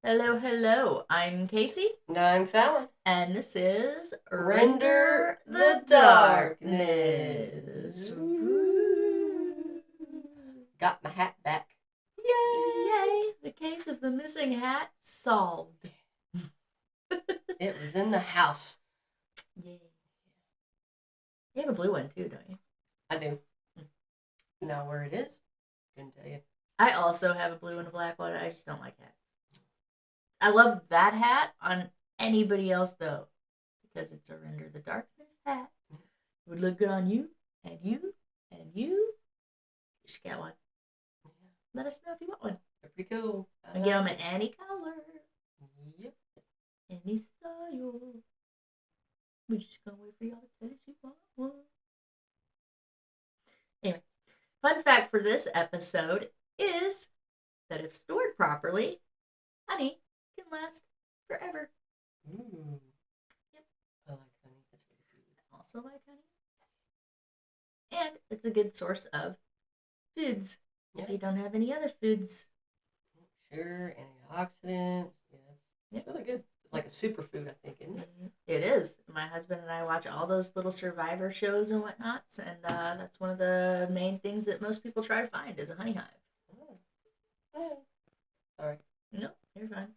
Hello, hello. I'm Casey, And I'm Fallon. and this is Render the Darkness. Got my hat back. Yay! Yay! The case of the missing hat solved. It was in the house. Yay! You have a blue one too, don't you? I do. Now where it is, couldn't tell you. I also have a blue and a black one. I just don't like hats. I love that hat on anybody else though, because it's a Render the Darkness hat. It would look good on you, and you, and you. You should get one. Let us know if you want one. They're pretty cool. And get them in any color. Yep. Any style. We're just gonna wait for y'all to tell us you want one. Anyway, fun fact for this episode is that if stored properly, honey can last forever. Ooh. Yep. I like honey. That's really cute. I also like honey. And it's a good source of foods. Yep. If you don't have any other foods. Sure, antioxidants. Yeah. It's really good. It's like a superfood, I think, isn't it? It is. My husband and I watch all those little survivor shows and whatnots, and that's one of the main things that most people try to find is a honey hive. Oh. Sorry. No, you're fine.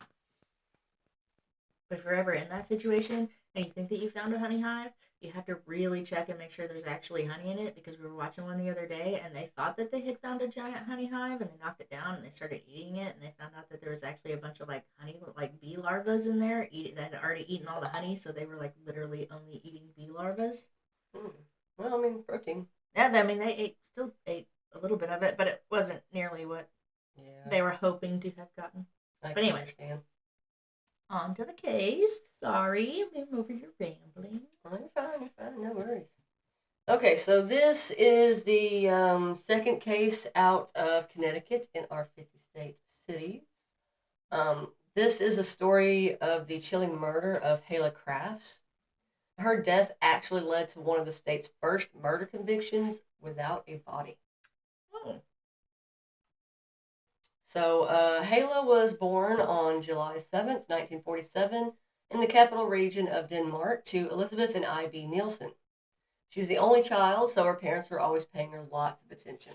But if you're ever in that situation and you think that you found a honey hive, you have to really check and make sure there's actually honey in it, because we were watching one the other day and they thought that they had found a giant honey hive and they knocked it down and they started eating it, and they found out that there was actually a bunch of like honey, like bee larvas in there that had already eaten all the honey, so they were like literally only eating bee larvas. Well, I mean, protein. Yeah, I mean they still ate a little bit of it, but it wasn't nearly what they were hoping to have gotten. But anyway, on to the case. Sorry, I'm over here rambling. Oh, you're fine, no worries. Okay, so this is the second case out of Connecticut in our 50-state cities. This is a story of the chilling murder of Helle Crafts. Her death actually led to one of the state's first murder convictions without a body. Oh. So, Helle was born on July 7th, 1947, in the capital region of Denmark to Elizabeth and I.B. Nielsen. She was the only child, so her parents were always paying her lots of attention.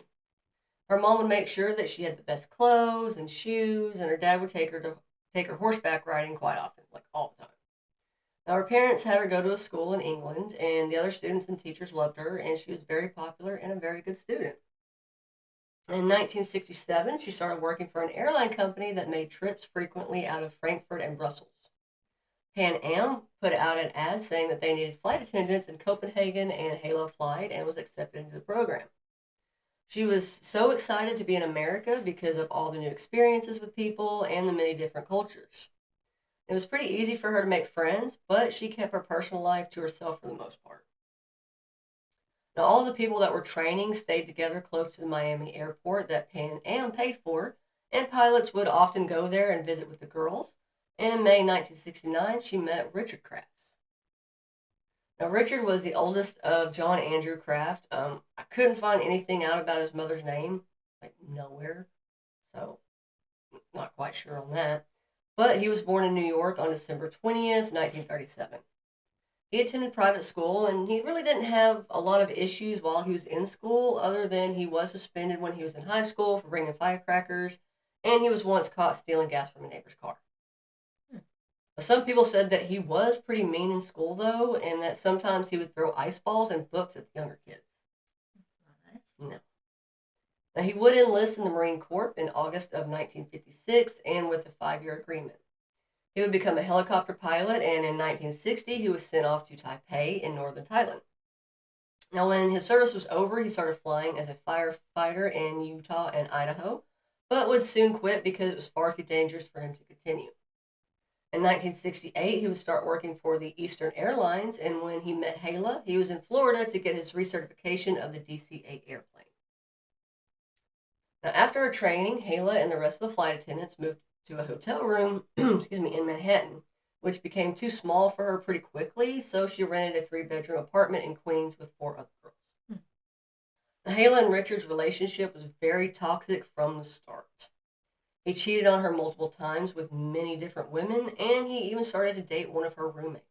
Her mom would make sure that she had the best clothes and shoes, and her dad would take her horseback riding quite often, like all the time. Now, her parents had her go to a school in England, and the other students and teachers loved her, and she was very popular and a very good student. In 1967, she started working for an airline company that made trips frequently out of Frankfurt and Brussels. Pan Am put out an ad saying that they needed flight attendants in Copenhagen, and Helle applied and was accepted into the program. She was so excited to be in America because of all the new experiences with people and the many different cultures. It was pretty easy for her to make friends, but she kept her personal life to herself for the most part. Now, all of the people that were training stayed together close to the Miami airport that Pan Am paid for, and pilots would often go there and visit with the girls. And in May 1969, she met Richard Crafts. Now, Richard was the oldest of John Andrew Craft. I couldn't find anything out about his mother's name, like nowhere, so not quite sure on that. But he was born in New York on December 20th, 1937. He attended private school, and he really didn't have a lot of issues while he was in school, other than he was suspended when he was in high school for bringing firecrackers, and he was once caught stealing gas from a neighbor's car. Some people said that he was pretty mean in school, though, and that sometimes he would throw ice balls and books at the younger kids. That's not nice. No. Now, he would enlist in the Marine Corps in August of 1956, and with a 5-year agreement. He would become a helicopter pilot, and in 1960, he was sent off to Taipei in northern Thailand. Now, when his service was over, he started flying as a firefighter in Utah and Idaho, but would soon quit because it was far too dangerous for him to continue. In 1968, he would start working for the Eastern Airlines, and when he met Helle, he was in Florida to get his recertification of the DC-8 airplane. Now, after her training, Helle and the rest of the flight attendants moved to a hotel room in Manhattan, which became too small for her pretty quickly, so she rented a 3-bedroom apartment in Queens with 4 other girls. Now, Helle and Richard's relationship was very toxic from the start. He cheated on her multiple times with many different women, and he even started to date one of her roommates.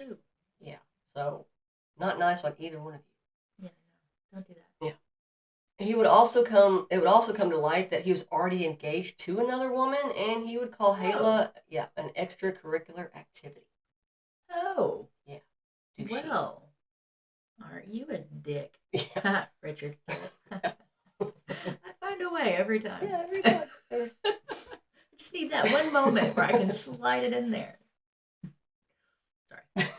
Ooh. Yeah, so not nice on either one of Yeah, no, don't do that. you. Yeah. It would also come to light that he was already engaged to another woman, and he would call Helle, an extracurricular activity. Oh. Yeah. Well, aren't you a dick? Yeah. Richard. I find a way every time. Yeah, every time. I just need that one moment where I can slide it in there. Sorry.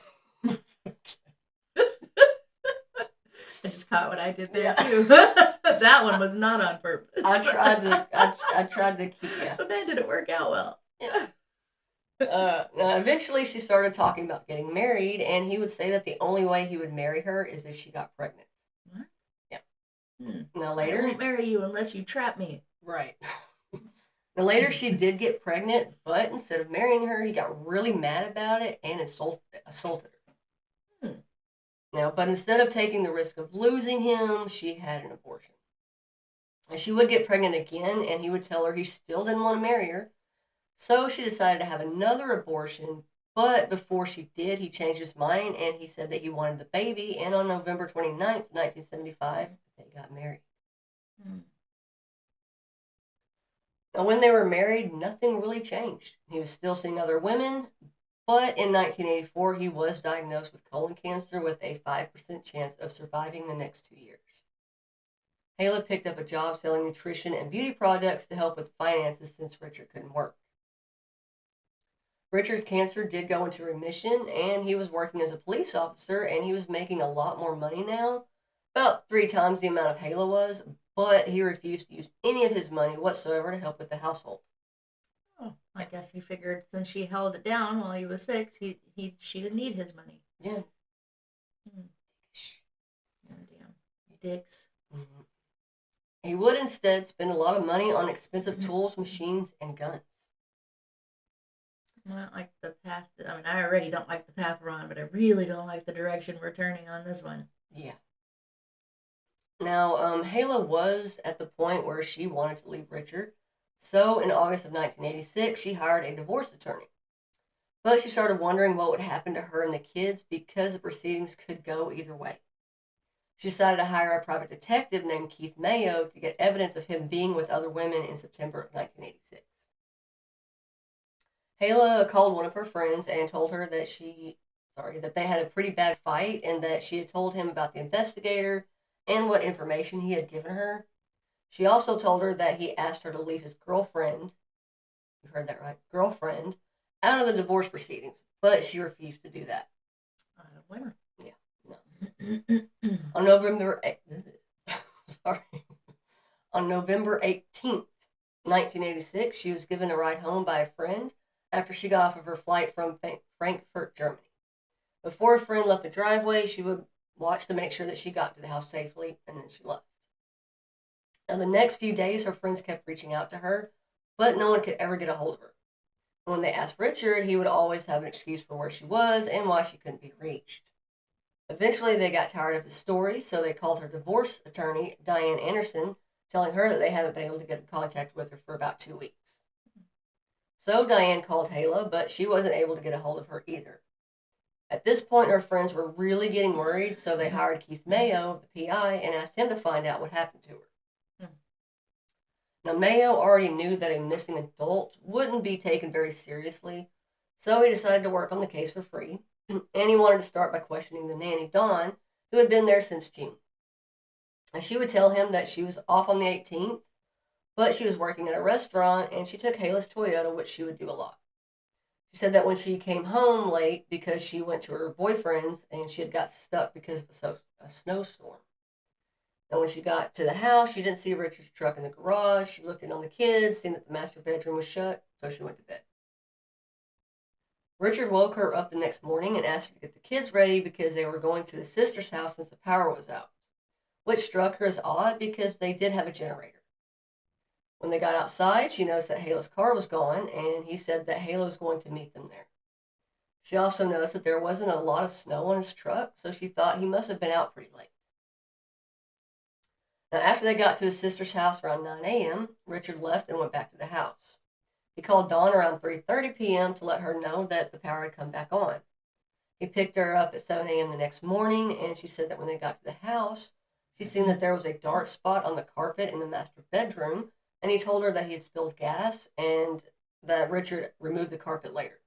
I just caught what I did there too. That one was not on purpose. I tried to keep. Yeah. But man, did it work out well? Yeah. Now eventually, she started talking about getting married, and he would say that the only way he would marry her is if she got pregnant. What? Yeah. Now later, I won't marry you unless you trap me. Right. Now later, she did get pregnant, but instead of marrying her, he got really mad about it and assaulted her. Now, but instead of taking the risk of losing him, she had an abortion. And she would get pregnant again, and he would tell her he still didn't want to marry her. So she decided to have another abortion, but before she did, he changed his mind, and he said that he wanted the baby, and on November 29th, 1975, they got married. Now, when they were married, nothing really changed. He was still seeing other women, but in 1984, he was diagnosed with colon cancer with a 5% chance of surviving the next 2 years. Helle picked up a job selling nutrition and beauty products to help with finances since Richard couldn't work. Richard's cancer did go into remission, and he was working as a police officer, and he was making a lot more money now, about 3 times the amount of Helle was, but he refused to use any of his money whatsoever to help with the household. Oh, I guess he figured since she held it down while he was sick, she didn't need his money. Yeah. Oh, damn. Dicks. Mm-hmm. He would instead spend a lot of money on expensive tools, machines, and guns. I don't like the path. I mean, I already don't like the path we're on, but I really don't like the direction we're turning on this one. Yeah. Now, Helle was at the point where she wanted to leave Richard, so in August of 1986, she hired a divorce attorney. But she started wondering what would happen to her and the kids because the proceedings could go either way. She decided to hire a private detective named Keith Mayo to get evidence of him being with other women in September of 1986. Helle called one of her friends and told her that they had a pretty bad fight and that she had told him about the investigator and what information he had given her. She also told her that he asked her to leave his girlfriend, you heard that right, girlfriend, out of the divorce proceedings, but she refused to do that. Winner. Yeah, no. On November 18th, 1986, she was given a ride home by a friend after she got off of her flight from Frankfurt, Germany. Before a friend left the driveway, she would watch to make sure that she got to the house safely, and then she left. Now, the next few days, her friends kept reaching out to her, but no one could ever get a hold of her. When they asked Richard, he would always have an excuse for where she was and why she couldn't be reached. Eventually, they got tired of his story, so they called her divorce attorney, Diane Anderson, telling her that they haven't been able to get in contact with her for about 2 weeks. So Diane called Helle, but she wasn't able to get a hold of her either. At this point, her friends were really getting worried, so they hired Keith Mayo, the PI, and asked him to find out what happened to her. Now, Mayo already knew that a missing adult wouldn't be taken very seriously, so he decided to work on the case for free, and he wanted to start by questioning the nanny, Dawn, who had been there since June. And she would tell him that she was off on the 18th, but she was working at a restaurant, and she took Helle's Toyota, which she would do a lot. She said that when she came home late because she went to her boyfriend's and she had got stuck because of a snowstorm. And when she got to the house, she didn't see Richard's truck in the garage. She looked in on the kids, seen that the master bedroom was shut, so she went to bed. Richard woke her up the next morning and asked her to get the kids ready because they were going to his sister's house since the power was out, which struck her as odd because they did have a generator. When they got outside, she noticed that Helle's car was gone, and he said that Helle was going to meet them there. She also noticed that there wasn't a lot of snow on his truck, so she thought he must have been out pretty late. Now, after they got to his sister's house around 9 a.m., Richard left and went back to the house. He called Dawn around 3:30 p.m. to let her know that the power had come back on. He picked her up at 7 a.m. the next morning, and she said that when they got to the house, she seen that there was a dark spot on the carpet in the master bedroom, and he told her that he had spilled gas and that Richard removed the carpet later.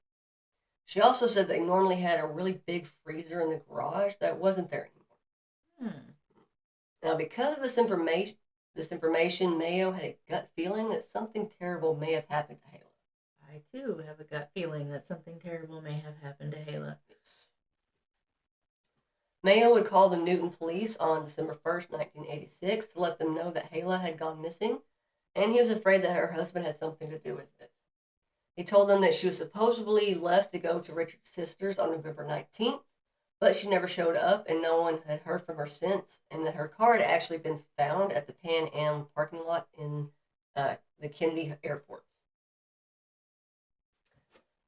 She also said they normally had a really big freezer in the garage that wasn't there anymore. Now, because of this information, Mayo had a gut feeling that something terrible may have happened to Helle. I too have a gut feeling that something terrible may have happened to Helle. Mayo would call the Newton police on December 1st, 1986 to let them know that Helle had gone missing, and he was afraid that her husband had something to do with it. He told them that she was supposedly left to go to Richard's sister's on November 19th, but she never showed up and no one had heard from her since, and that her car had actually been found at the Pan Am parking lot in the Kennedy Airport.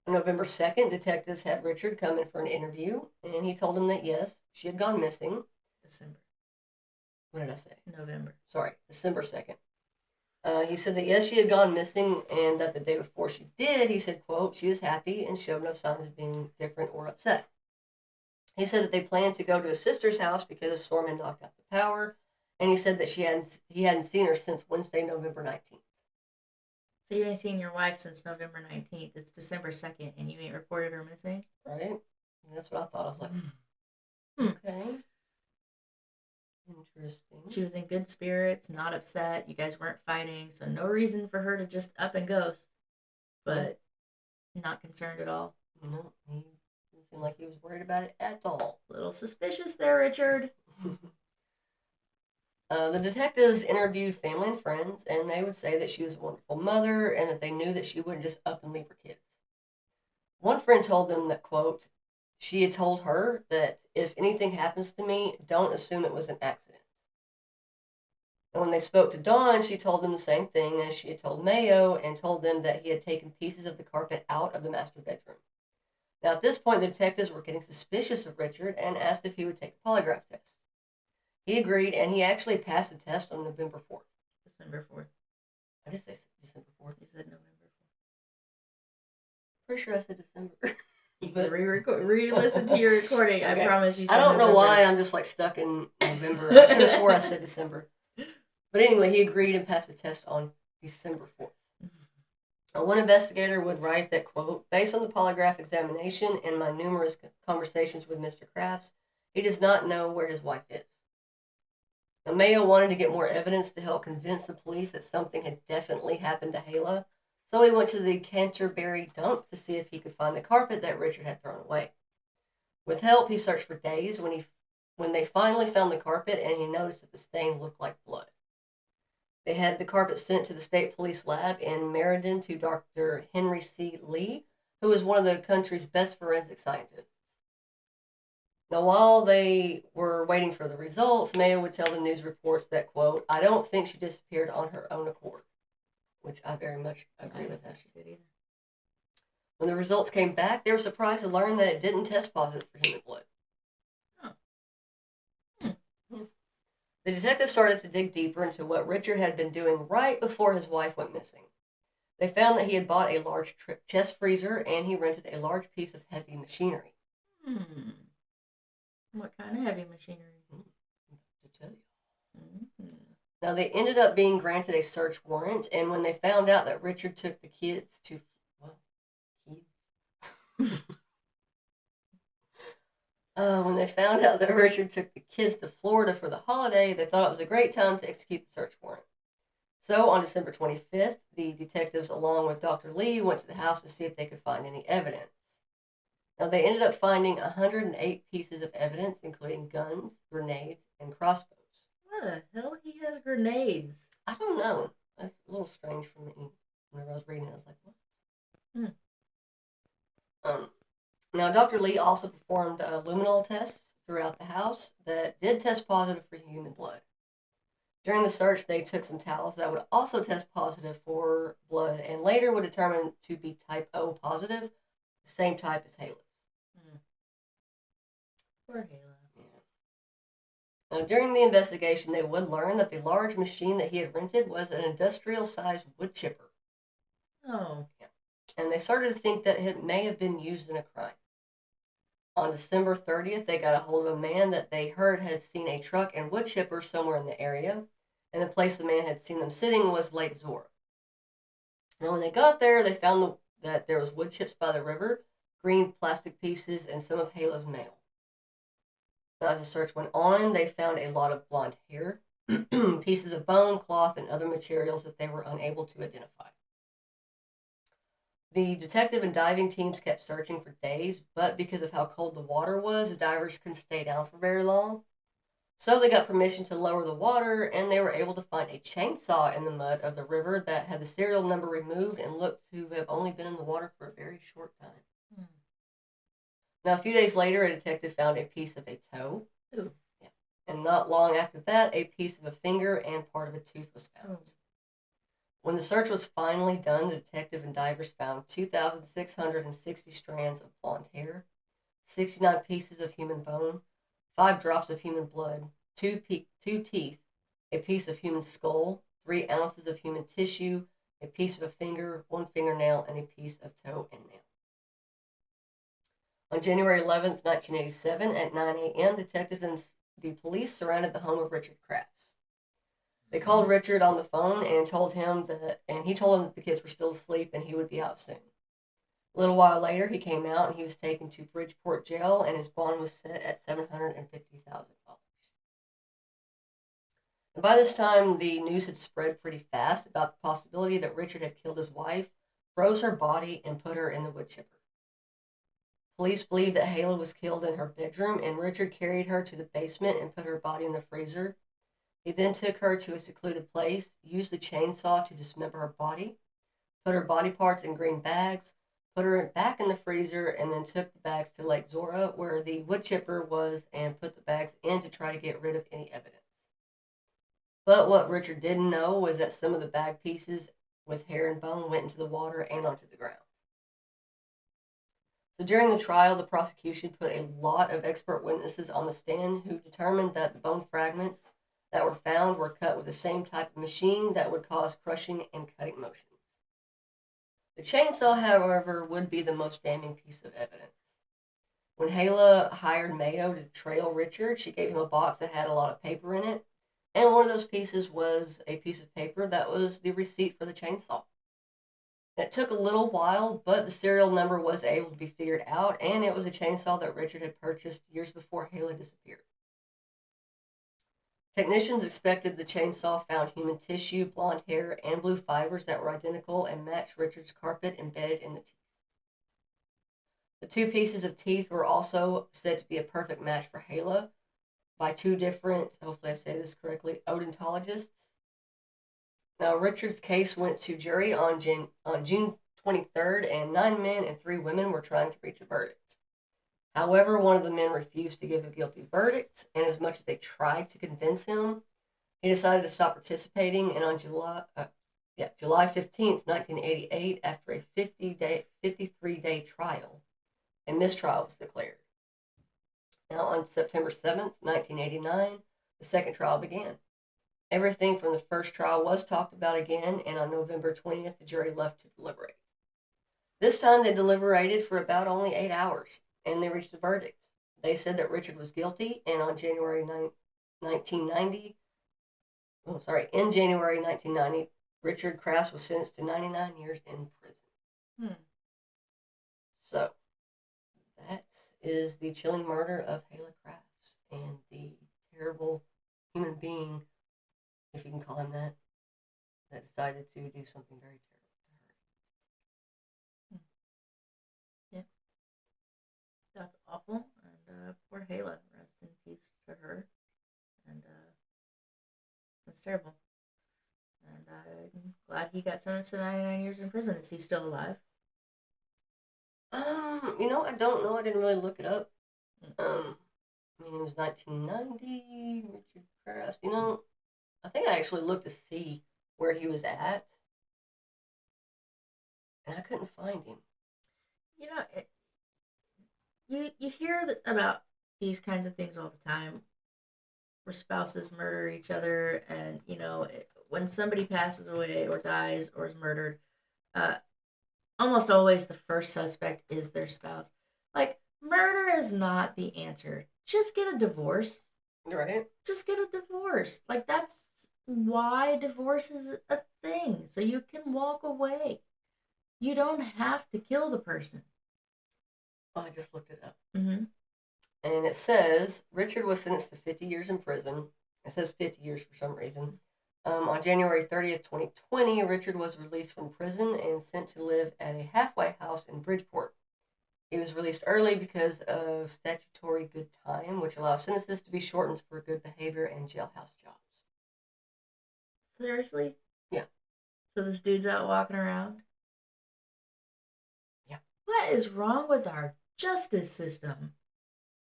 On November 2nd, detectives had Richard come in for an interview, and he told them that yes, she had gone missing. December. What did I say? November. Sorry, December 2nd. He said that yes, she had gone missing, and that the day before she did, he said, quote, she was happy and showed no signs of being different or upset. He said that they planned to go to his sister's house because a storm had knocked out the power, and he said that he hadn't seen her since Wednesday, November 19th. So you ain't seen your wife since November 19th. It's December 2nd, and you ain't reported her missing? Right? And that's what I thought. I was like, okay. Interesting. She was in good spirits, not upset. You guys weren't fighting, so no reason for her to just up and ghost. But not concerned at all. No, he didn't seem like he was worried about it at all. Little suspicious there, Richard. The detectives interviewed family and friends, and they would say that she was a wonderful mother and that they knew that she wouldn't just up and leave her kids. One friend told them that, quote, she had told her that if anything happens to me, don't assume it was an accident. And when they spoke to Dawn, she told them the same thing as she had told Mayo and told them that he had taken pieces of the carpet out of the master bedroom. Now, at this point, the detectives were getting suspicious of Richard and asked if he would take a polygraph test. He agreed, and he actually passed the test on November 4th. December 4th. I did say December 4th. You said November 4th. Pretty sure I said December. You can re-listen to your recording. Okay. I promise you said I don't November. know why I'm just like stuck in November. I could have swore I said December. But anyway, he agreed and passed the test on December 4th. One investigator would write that, quote, based on the polygraph examination and my numerous conversations with Mr. Crafts, he does not know where his wife is. Now, Mayo wanted to get more evidence to help convince the police that something had definitely happened to Helle, so he went to the Canterbury dump to see if he could find the carpet that Richard had thrown away. With help, he searched for days when they finally found the carpet, and he noticed that the stain looked like blood. They had the carpet sent to the state police lab in Meriden to Dr. Henry C. Lee, who was one of the country's best forensic scientists. Now, while they were waiting for the results, Mayo would tell the news reports that, quote, I don't think she disappeared on her own accord, which I very much agree with that. She did either. When the results came back, they were surprised to learn that it didn't test positive for human blood. The detectives started to dig deeper into what Richard had been doing right before his wife went missing. They found that he had bought a large chest freezer and he rented a large piece of heavy machinery. What kind of heavy machinery? To tell you. Now, they ended up being granted a search warrant, and when they found out that Richard took the kids to... when they found out that Richard took the kids to Florida for the holiday, they thought it was a great time to execute the search warrant. So, on December 25th, the detectives, along with Dr. Lee, went to the house to see if they could find any evidence. Now, they ended up finding 108 pieces of evidence, including guns, grenades, and crossbows. What the hell? He has grenades. I don't know. That's a little strange for me. Whenever I was reading it, I was like, what? Now, Dr. Lee also performed luminol tests throughout the house that did test positive for human blood. During the search, they took some towels that would also test positive for blood and later would determine to be type O positive, the same type as Helle's. Poor Helle. Yeah. Now, during the investigation, they would learn that the large machine that he had rented was an industrial-sized wood chipper. Oh. Yeah. and they started to think that it may have been used in a crime. On December 30th, they got a hold of a man that they heard had seen a truck and wood chipper somewhere in the area, and the place the man had seen them sitting was Lake Zora. Now, when they got there, they found that there was wood chips by the river, green plastic pieces, and some of Helle's mail. Now, as the search went on, they found a lot of blonde hair, pieces of bone, cloth, and other materials that they were unable to identify. The detective and diving teams kept searching for days, but because of how cold the water was, the divers couldn't stay down for very long. So they got permission to lower the water, and they were able to find a chainsaw in the mud of the river that had the serial number removed and looked to have only been in the water for a very short time. Hmm. Now, a few days later, a detective found a piece of a toe. Ooh. Yeah. And not long after that, a piece of a finger and part of a tooth was found. Oh. When the search was finally done, the detective and divers found 2,660 strands of blonde hair, 69 pieces of human bone, 5 drops of human blood, 2 teeth, a piece of human skull, 3 ounces of human tissue, a piece of a finger, 1 fingernail, and a piece of toe and nail. On January 11th, 1987, at 9 a.m., detectives and the police surrounded the home of Richard Crafts. They called Richard on the phone and told him that the kids were still asleep and he would be out soon. A little while later, he came out and he was taken to Bridgeport Jail, and his bond was set at $750,000. And by this time, the news had spread pretty fast about the possibility that Richard had killed his wife, froze her body, and put her in the wood chipper. Police believe that Helle was killed in her bedroom, and Richard carried her to the basement and put her body in the freezer. He then took her to a secluded place, used the chainsaw to dismember her body, put her body parts in green bags, put her back in the freezer, and then took the bags to Lake Zora, where the wood chipper was, and put the bags in to try to get rid of any evidence. But what Richard didn't know was that some of the bag pieces with hair and bone went into the water and onto the ground. So during the trial, the prosecution put a lot of expert witnesses on the stand who determined that the bone fragments that were found were cut with the same type of machine that would cause crushing and cutting motions. The chainsaw, however, would be the most damning piece of evidence. When Helle hired Mayo to trail Richard, she gave him a box that had a lot of paper in it, and one of those pieces was a piece of paper that was the receipt for the chainsaw. It took a little while, but the serial number was able to be figured out, and it was a chainsaw that Richard had purchased years before Helle disappeared. Technicians expected the chainsaw found human tissue, blonde hair, and blue fibers that were identical and matched Richard's carpet embedded in the teeth. The 2 pieces of teeth were also said to be a perfect match for Helle by 2 different, hopefully I say this correctly, odontologists. Now, Richard's case went to jury on June 23rd, and 9 men and 3 women were trying to reach a verdict. However, one of the men refused to give a guilty verdict, and as much as they tried to convince him, he decided to stop participating, and on July 15th, 1988, after a 53-day trial, a mistrial was declared. Now, on September 7th, 1989, the second trial began. Everything from the first trial was talked about again, and on November 20th, the jury left to deliberate. This time, they deliberated for about only 8 hours, and they reached a verdict. They said that Richard was guilty, and on January 1990, Richard Crafts was sentenced to 99 years in prison. So, that is the chilling murder of Helle Crafts and the terrible human being, if you can call him that decided to do something very terrible to her. Yeah. That's awful. And poor Helle. Rest in peace to her. And that's terrible. And I'm glad he got sentenced to 99 years in prison. Is he still alive? I don't know. I didn't really look it up. It was 1990, Richard Crafts. I think I actually looked to see where he was at, and I couldn't find him. You hear about these kinds of things all the time, where spouses murder each other, and when somebody passes away or dies or is murdered, almost always the first suspect is their spouse. Like, murder is not the answer. Just get a divorce. Right? Just get a divorce. Like, that's why divorce is a thing. So you can walk away. You don't have to kill the person. Oh, I just looked it up. Mm-hmm. And it says Richard was sentenced to 50 years in prison. It says 50 years for some reason. On January 30th, 2020, Richard was released from prison and sent to live at a halfway house in Bridgeport. He was released early because of statutory good time, which allows sentences to be shortened for good behavior and jailhouse jobs. Seriously? Yeah. So this dude's out walking around? Yeah. What is wrong with our justice system?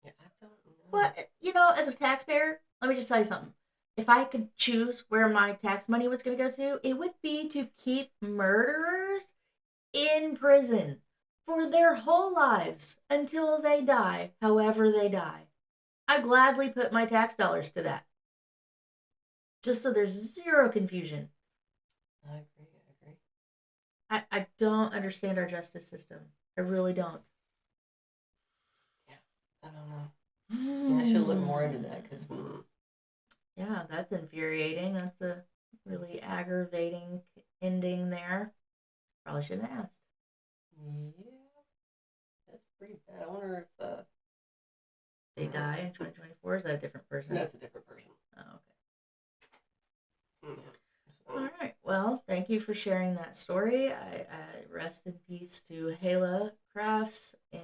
Yeah, I don't know. What, as a taxpayer, let me just tell you something. If I could choose where my tax money was going to go to, it would be to keep murderers in prison for their whole lives until they die, however they die. I gladly put my tax dollars to that. Just so there's zero confusion. I agree. I don't understand our justice system. I really don't. Yeah, I don't know. Yeah, I should look more into that because. Yeah, that's infuriating. That's a really aggravating ending there. Probably shouldn't have asked. Yeah, that's pretty bad. I wonder if they die in 2024. Is that a different person? That's a different person. Oh, okay. Yeah. All right. Well, thank you for sharing that story. I rest in peace to Helle Crafts, and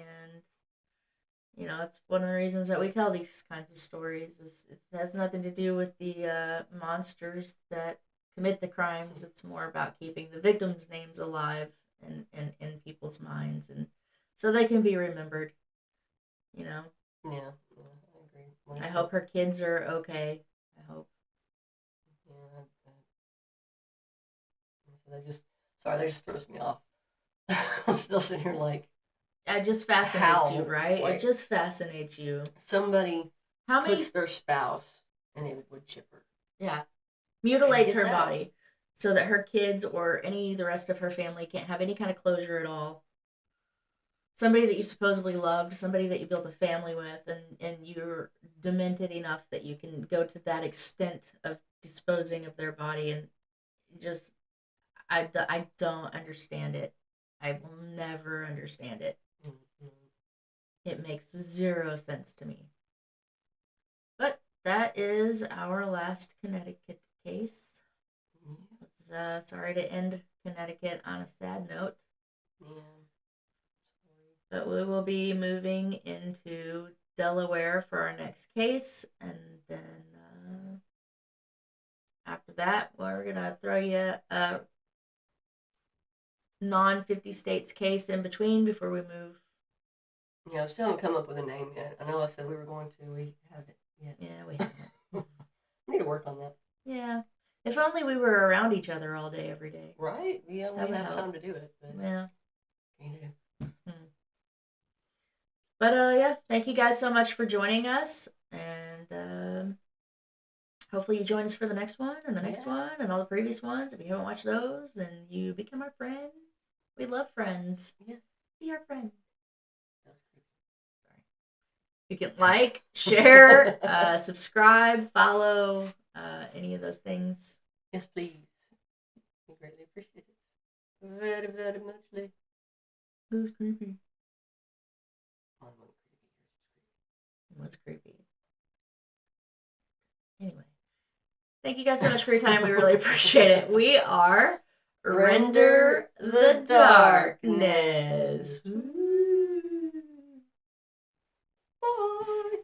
it's one of the reasons that we tell these kinds of stories. It has nothing to do with the monsters that commit the crimes. It's more about keeping the victims' names alive and in people's minds, and so they can be remembered. Yeah, I agree. I hope her kids are okay. I hope. Yeah. That just throws me off. I'm still sitting here like. It just fascinates you, right? It just fascinates you. Somebody puts their spouse in a wood chipper. Yeah. Mutilates her body so that her kids or the rest of her family can't have any kind of closure at all. Somebody that you supposedly loved, somebody that you built a family with, and you're demented enough that you can go to that extent of disposing of their body, and just, I don't understand it. I will never understand it. Mm-hmm. It makes zero sense to me. But that is our last Connecticut case. Sorry to end Connecticut on a sad note. Yeah. But we will be moving into Delaware for our next case, and then after that, we're gonna throw you a non-50 states case in between before we move. Yeah, we still haven't come up with a name yet. I know I said we were going to. We haven't yet. Yeah, we haven't. We need to work on that. Yeah. If only we were around each other all day, every day. Right? We only have time to do it. But yeah. You do. But yeah, thank you guys so much for joining us, and hopefully you join us for the next one and the next one and all the previous ones. If you haven't watched those, then you become our friend. We love friends. Yeah. Be our friend. Sorry. You can like, share, subscribe, follow, any of those things. Yes, please. We greatly appreciate it. Very, very muchly. It was creepy. It was creepy. Anyway. Thank you guys so much for your time. We really appreciate it. We are Render the Darkness. Bye.